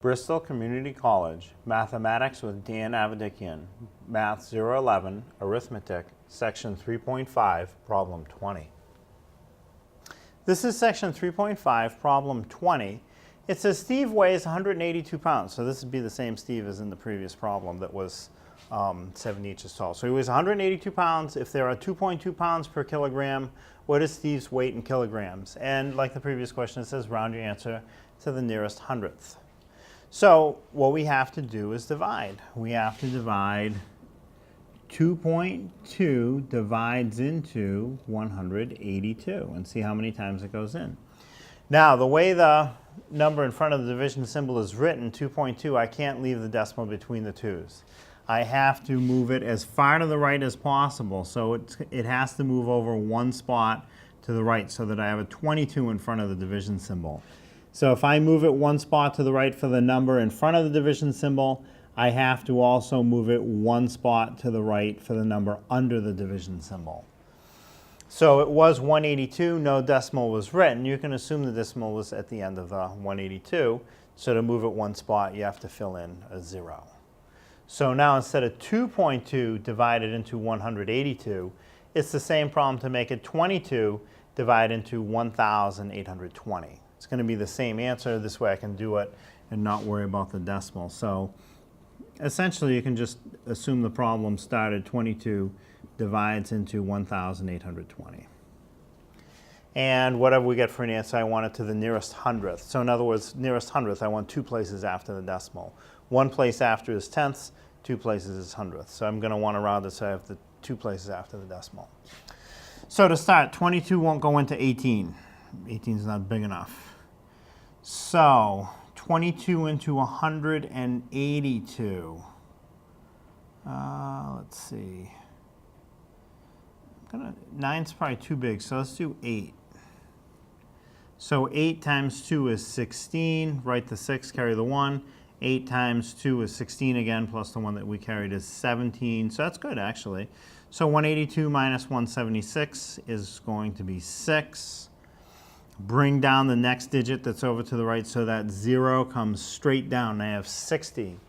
Bristol Community College, Mathematics with Dan Avedikian, Math 011, Arithmetic, Section 3.5, Problem 20. This is Section 3.5, Problem 20. It says Steve weighs 182 pounds. So this would be the same Steve as in the previous problem that was 70 inches tall. So he weighs 182 pounds. If there are 2.2 pounds per kilogram, what is Steve's weight in kilograms? And like the previous question, it says round your answer to the nearest hundredth. So what we have to do is divide. We have to divide 2.2 divides into 182 and see how many times it goes in. Now, the way the number in front of the division symbol is written, 2.2, I can't leave the decimal between the twos. I have to move it as far to the right as possible. So it has to move over one spot to the right so that I have a 22 in front of the division symbol. So if I move it one spot to the right for the number in front of the division symbol, I have to also move it one spot to the right for the number under the division symbol. So it was 182, no decimal was written. You can assume the decimal was at the end of the 182. So to move it one spot, you have to fill in a 0. So now instead of 2.2 divided into 182, it's the same problem to make it 22 divided into 1,820. It's going to be the same answer. This way I can do it and not worry about the decimal. So essentially you can just assume the problem started 22 divides into 1,820. And whatever we get for an answer, I want it to the nearest hundredth. So in other words, nearest hundredth, I want two places after the decimal. One place after is tenths, two places is hundredths. So I'm going to want to round this so I have the two places after the decimal. So to start, 22 won't go into 18. 18 is not big enough. So 22 into 182. Let's see. 9's probably too big, so let's do 8. So 8 times 2 is 16. Write the 6, carry the 1. 8 times 2 is 16 again, plus the one that we carried is 17. So that's good, actually. So 182 minus 176 is going to be 6. Bring down the next digit that's over to the right so that 0 comes straight down. I have 60.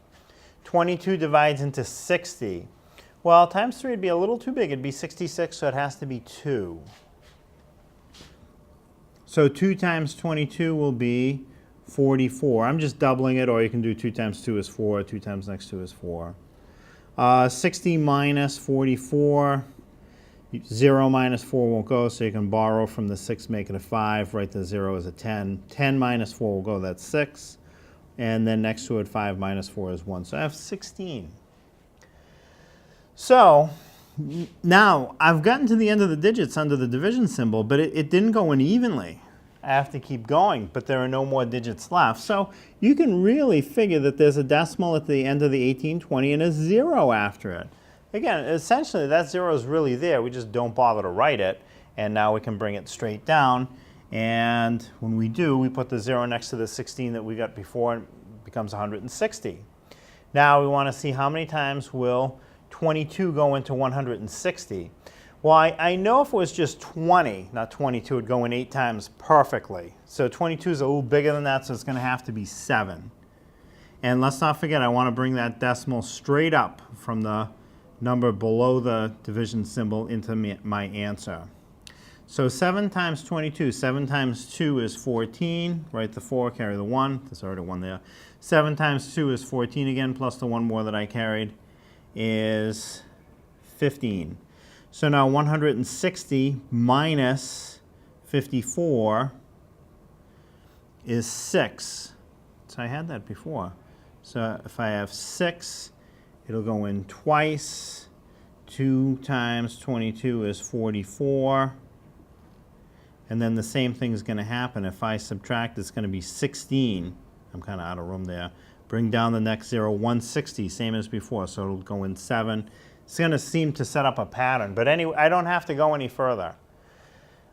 22 divides into 60. Well, times 3 would be a little too big. It'd be 66, so it has to be 2. So 2 times 22 will be 44. I'm just doubling it, or you can do 2 times 2 is 4. 2 times next 2 is 4. 60 minus 44. 0 minus 4 won't go, so you can borrow from the 6, make it a 5. Write the 0 as a 10. 10 minus 4 will go, that's 6. And then next to it, 5 minus 4 is 1. So I have 16. So now I've gotten to the end of the digits under the division symbol, but it didn't go in evenly. I have to keep going, but there are no more digits left. So you can really figure that there's a decimal at the end of the 1820 and a 0 after it. Again, essentially that 0 is really there. We just don't bother to write it. And now we can bring it straight down. And when we do, we put the 0 next to the 16 that we got before, and it becomes 160. Now we want to see how many times will 22 go into 160. Well, I know if it was just 20, not 22, it would go in 8 times perfectly. So 22 is a little bigger than that, so it's going to have to be 7. And let's not forget, I want to bring that decimal straight up from the number below the division symbol into my answer. So 7 times 22, 7 times 2 is 14. Write the 4, carry the 1. There's already 1 there. 7 times 2 is 14 again, plus the 1 more that I carried is 15. So now 160 minus 54 is 6. So I had that before. So if I have 6, it'll go in twice. 2 times 22 is 44. And then the same thing is going to happen. If I subtract, it's going to be 16. I'm kind of out of room there. Bring down the next 0, 160, same as before. So it'll go in 7. It's going to seem to set up a pattern. But anyway, I don't have to go any further.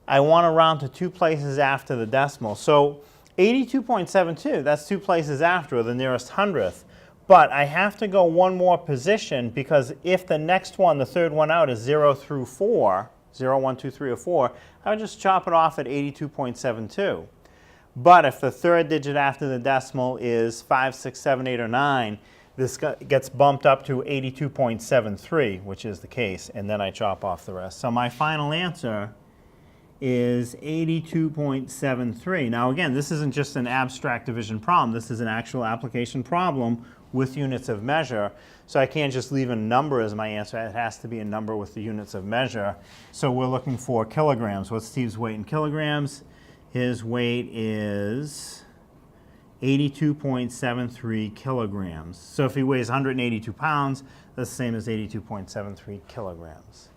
I want to round to 2 places after the decimal. So 82.72, that's 2 places after, the nearest hundredth. But I have to go one more position because if the next one, the third one out, is 0 through 4, 0, 1, 2, 3, or 4, I would just chop it off at 82.72. But if the third digit after the decimal is 5, 6, 7, 8, or 9, this gets bumped up to 82.73, which is the case, and then I chop off the rest. So my final answer is 82.73. Now again, this isn't just an abstract division problem. This is an actual application problem with units of measure. So I can't just leave a number as my answer. It has to be a number with the units of measure. So we're looking for kilograms. What's Steve's weight in kilograms? His weight is 82.73 kilograms. So if he weighs 182 pounds, that's the same as 82.73 kilograms.